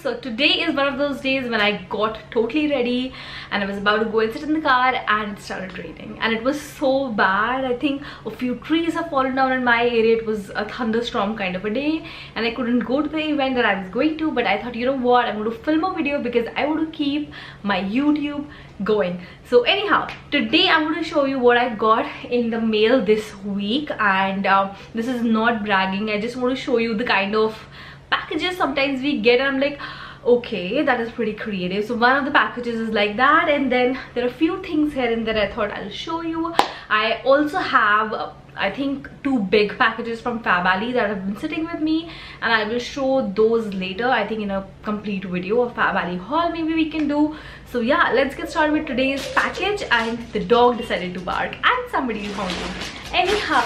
So today is one of those days when I got totally ready and I was about to go and sit in the car and it started raining, and it was so bad. I think a few trees have fallen down in my area. It was a thunderstorm kind of a day and I couldn't go to the event that I was going to, but I thought, you know what, I'm going to film a video because I want to keep my YouTube going. So anyhow, today I'm going to show you what I got in the mail this week, and this is not bragging. I just want to show you the kind of packages sometimes we get and I'm like, okay, that is pretty creative. So one of the packages is like that, and then there are a few things here and there I thought I'll show you. I also have I think 2 big packages from Fab that have been sitting with me, and I will show those later, I think in a complete video of Fab haul maybe we can do. So yeah, let's get started with today's package. And the dog decided to bark and somebody is honking. Anyhow,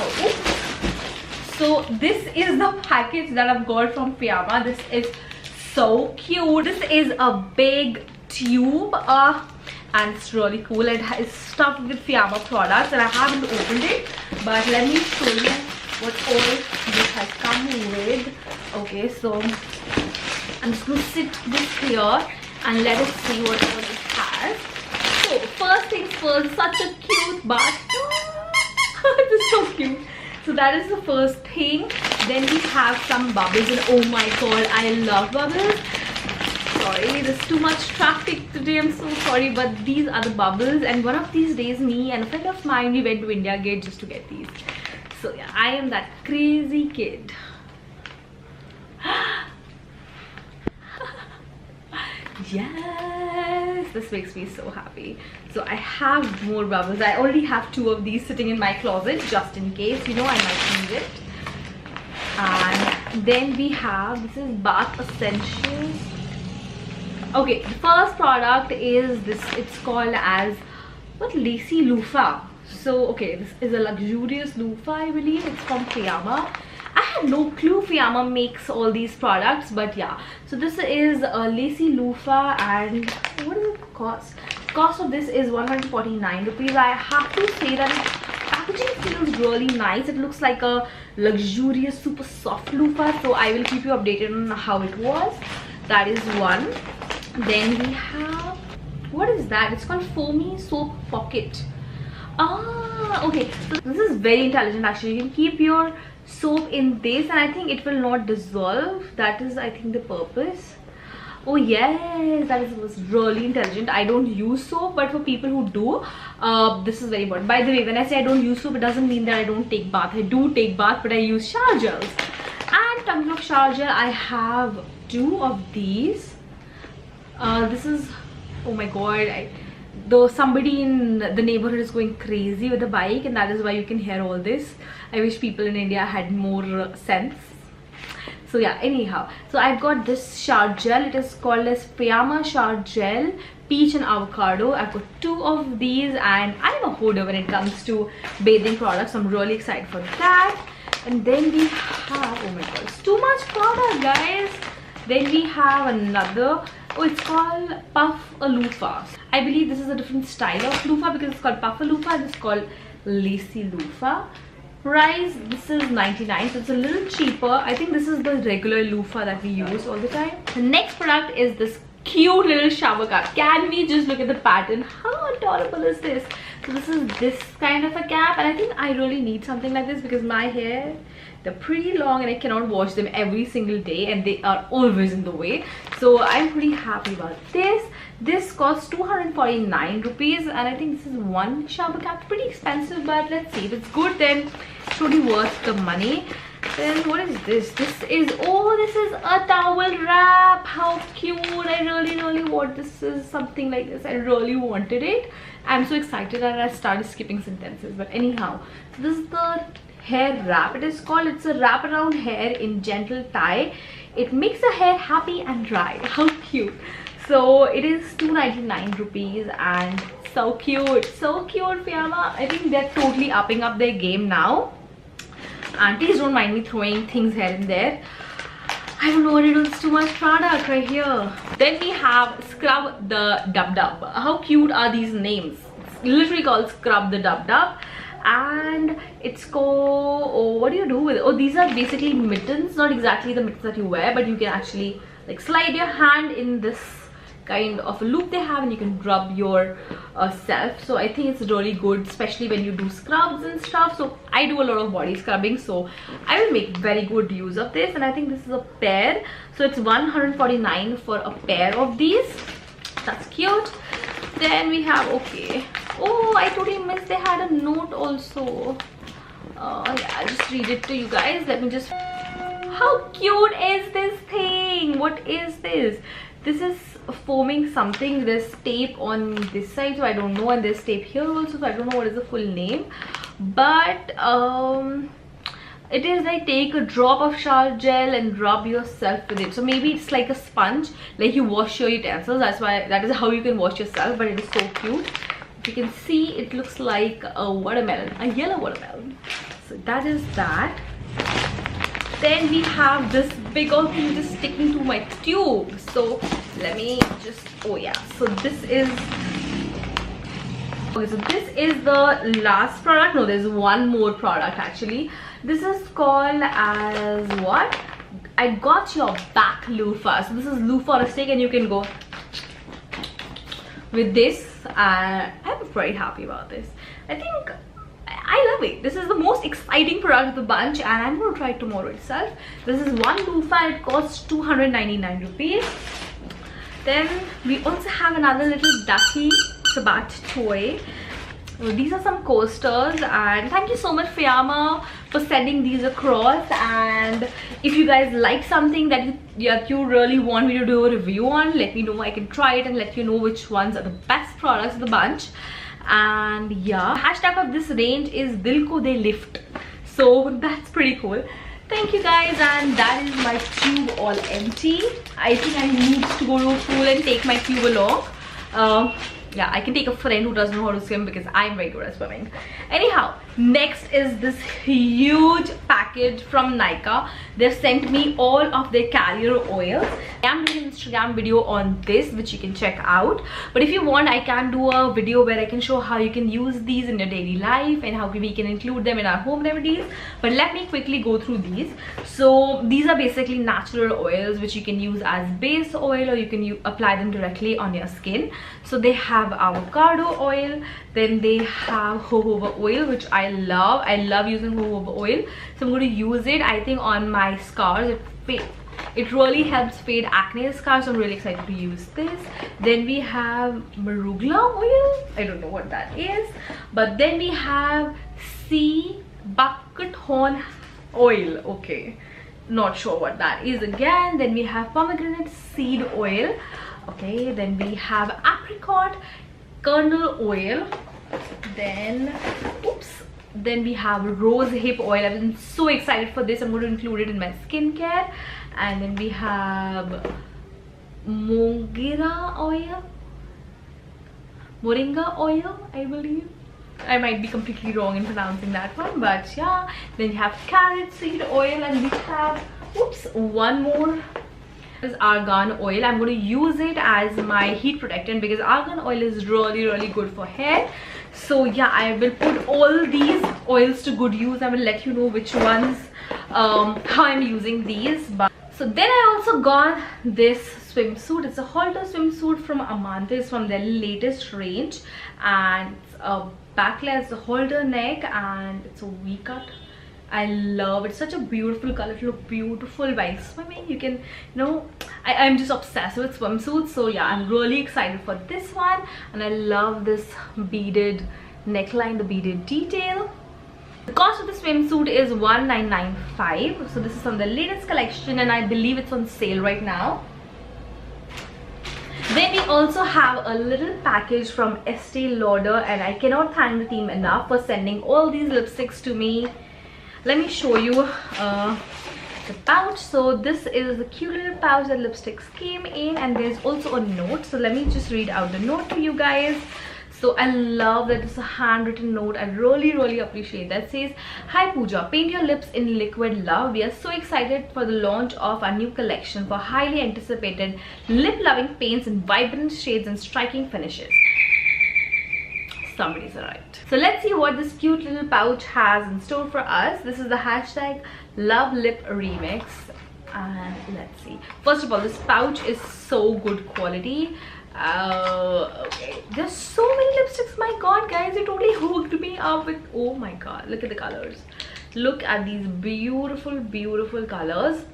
so this is the package that I've got from Fiama. This is so cute. This is a big tube and it's really cool. It is stuffed with Fiama products and I haven't opened it, but let me show you what all this has come with. Okay, so I'm just going to sit this here and let us see what all it has. So first things first, such a cute bag. This is so cute. So that is the first thing. Then we have some bubbles, and oh my god, I love bubbles. Sorry, there's too much traffic today, I'm so sorry, but these are the bubbles, and one of these days me and a friend of mine, we went to India Gate just to get these. So yeah, I am that crazy kid. Yes, this makes me so happy. So I have more bubbles. I already have 2 of these sitting in my closet just in case, you know, I might need it. And then we have, this is bath essentials. Okay, the first product is this. It's called as what, lacy loofah. So okay, this is a luxurious loofah, I believe. It's from Fiama. I had no clue Fiama makes all these products, but yeah. So this is a lacy loofah, and what does it cost? Cost of this is 149 rupees. I have to say that packaging feels really nice. It looks like a luxurious, super soft loofah. So I will keep you updated on how it was. That is one. Then we have, what is that? It's called foamy soap pocket. Ah, okay. So this is very intelligent actually. You can keep your soap in this and I think it will not dissolve. That is, I think, the purpose. Oh yes, that was really intelligent. I don't use soap, but for people who do, this is very important. By the way, when I say I don't use soap, it doesn't mean that I don't take bath. I do take bath, but I use shower gels. And talking of shower gel, I have 2 of these. This is, oh my god, though somebody in the neighborhood is going crazy with a bike, and that is why you can hear all this. I wish people in India had more sense. So yeah, anyhow, so I've got this shower gel. It is called as Fiama shower gel peach and avocado. I've got 2 of these, and I'm a hoarder when it comes to bathing products, so I'm really excited for that. And then we have, oh my god, it's too much product, guys. Then we have another, oh, it's called puff a loofah. I believe this is a different style of loofah because it's called puff a loofah and it's called lacy loofah. Price, this is 99, so it's a little cheaper. I think this is the regular loofah that we use all the time. The next product is this cute little shower cap. Can we just look at the pattern? How adorable is this? So this is this kind of a cap, and I think I really need something like this because my hair, they're pretty long and I cannot wash them every single day and they are always in the way. So I'm pretty happy about this. This costs 249 rupees, and I think this is one shower cap. Pretty expensive, but let's see. If it's good, then it's totally worth the money. Then what is this? This is, oh, this is a towel wrap. How cute. I really want this. Is something like this. I really wanted it. I'm so excited that I started skipping sentences. But anyhow, so this is the hair wrap. It is called, it's a wrap around hair in gentle tie. It makes the hair happy and dry. How cute. So it is 299 rupees and so cute. So cute, Fiama. I think they're totally upping up their game now. And please don't mind me throwing things here and there. I don't know what to do. It's too much product right here. Then we have Scrub the Dub Dub. How cute are these names? It's literally called Scrub the Dub Dub. And it's called, oh, what do you do with it? Oh, these are basically mittens. Not exactly the mittens that you wear, but you can actually like slide your hand in this kind of a loop they have, and you can rub your self. So I think it's really good, especially when you do scrubs and stuff. So I do a lot of body scrubbing, so I will make very good use of this. And I think this is a pair, so it's 149 for a pair of these. That's cute. Then we have, okay, oh, I totally missed, they had a note also. Yeah, I'll just read it to you guys. Let me just, how cute is this thing? What is this? This is foaming something. There's tape on this side, so I don't know, and there's tape here also, so I don't know what is the full name. But it is like, take a drop of shower gel and rub yourself with it. So maybe it's like a sponge, like you wash your utensils. That's why, that is how you can wash yourself. But it is so cute. If you can see, it looks like a watermelon, a yellow watermelon. So that is that. Then we have this big old thing just sticking to my tube. So let me just, oh yeah, so this is, okay, so this is the last product. No, there's one more product actually. This is called as what? I got your back loofah. So this is loofah on a stick, and you can go with this. I'm very happy about this. I think I love it. This is the most exciting product of the bunch, and I'm going to try it tomorrow itself. This is one loofah. It costs 299 rupees. Then we also have another little ducky Sabat toy. Well, these are some coasters, and thank you so much Fiama for sending these across. And if you guys like something that you really want me to do a review on, let me know. I can try it and let you know which ones are the best products of the bunch. And yeah, hashtag of this range is Dil Ko De Lift, so that's pretty cool. Thank you guys, and that is my tube all empty. I think I need to go to a pool and take my tube along. Yeah, I can take a friend who doesn't know how to swim, because I'm very good at swimming. Anyhow, next is this huge package from Nykaa. They've sent me all of their carrier oils. I am doing an Instagram video on this, which you can check out. But if you want, I can do a video where I can show how you can use these in your daily life and how we can include them in our home remedies. But let me quickly go through these. So these are basically natural oils which you can use as base oil, or you can apply them directly on your skin. So they have avocado oil, then they have jojoba oil, which I love. I love using jojoba oil, so I'm going to use it, I think, on my scars. It really helps fade acne scars, so I'm really excited to use this. Then we have marugla oil. I don't know what that is. But then we have sea bucket horn oil. Okay, not sure what that is again. Then we have pomegranate seed oil. Okay, then we have apricot kernel oil. Then then we have rose hip oil. I've been so excited for this. I'm going to include it in my skincare. And then we have moringa oil, I believe. I might be completely wrong in pronouncing that one, but yeah. Then you have carrot seed oil, and we have one more is argan oil. I'm going to use it as my heat protectant, because argan oil is really good for hair. So yeah, I will put all these oils to good use. I will let you know which ones, how I'm using these. But so then I also got this swimsuit. It's a halter swimsuit from Amante. It's from their latest range, and it's a backless halter neck, and it's a V-cut. I love it. Such a beautiful color. It looks beautiful while swimming. You can, you know, I'm just obsessed with swimsuits. So yeah, I'm really excited for this one. And I love this beaded neckline, the beaded detail. The cost of the swimsuit is 1995. So this is from the latest collection, and I believe it's on sale right now. Then we also have a little package from Estee Lauder, and I cannot thank the team enough for sending all these lipsticks to me. Let me show you the pouch. So this is the cute little pouch that lipsticks came in, and there's also a note. So let me just read out the note to you guys. So I love that it's a handwritten note. I really appreciate that. It says, "Hi Pooja, paint your lips in liquid love. We are so excited for the launch of our new collection for highly anticipated lip loving paints in vibrant shades and striking finishes." Somebody's right. So let's see what this cute little pouch has in store for us. This is the hashtag Love Lip Remix. And let's see. First of all, this pouch is so good quality. Okay, there's so many lipsticks. My god, guys, it totally hooked me up with, oh my god, look at the colors. Look at these beautiful colors.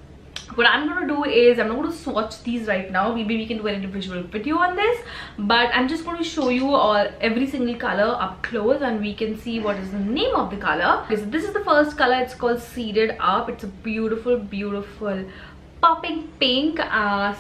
What I'm gonna do is I'm not going to swatch these right now. Maybe we can do an individual video on this, but I'm just going to show you all every single color up close, and we can see what is the name of the color. Okay, so this is the first color. It's called Seeded Up. It's a beautiful popping pink.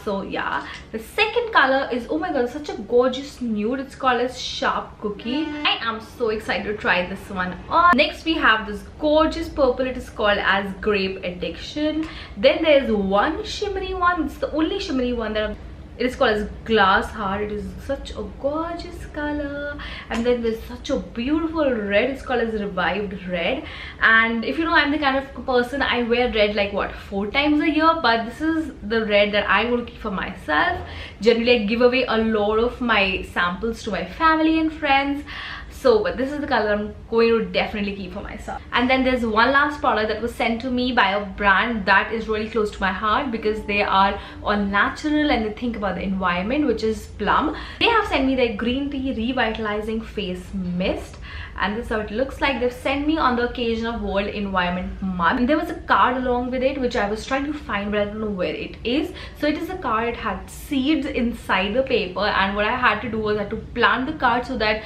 So yeah, the second color is, oh my god, such a gorgeous nude. It's called as Sharp Cookie. I am so excited to try this one on. Next we have this gorgeous purple. It is called as Grape Addiction. Then there's one shimmery one. It's the only shimmery one that it is called as Glass Heart. It is such a gorgeous color. And then there's such a beautiful red. It's called as Revived Red. And if you know, I'm the kind of person, I wear red like what, 4 times a year, but this is the red that I will keep for myself. Generally I give away a lot of my samples to my family and friends. So, but this is the color I'm going to definitely keep for myself. And then there's one last product that was sent to me by a brand that is really close to my heart, because they are all natural and they think about the environment, which is Plum. They have sent me their green tea revitalizing face mist, and this is how it looks like. They've sent me on the occasion of World Environment Month. And there was a card along with it which I was trying to find, but I don't know where it is. So it is a card. It had seeds inside the paper, and what I had to do was I had to plant the card so that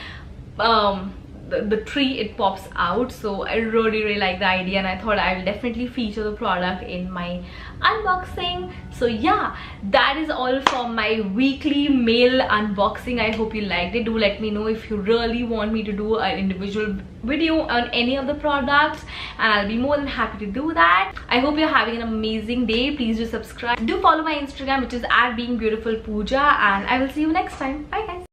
the tree, it pops out. So I really like the idea, and I thought I'll definitely feature the product in my unboxing. So yeah, that is all for my weekly mail unboxing. I hope you liked it. Do let me know if you really want me to do an individual video on any of the products, and I'll be more than happy to do that. I hope you're having an amazing day. Please do subscribe. Do follow my Instagram, which is @beingbeautifulpooja, and I will see you next time. Bye guys.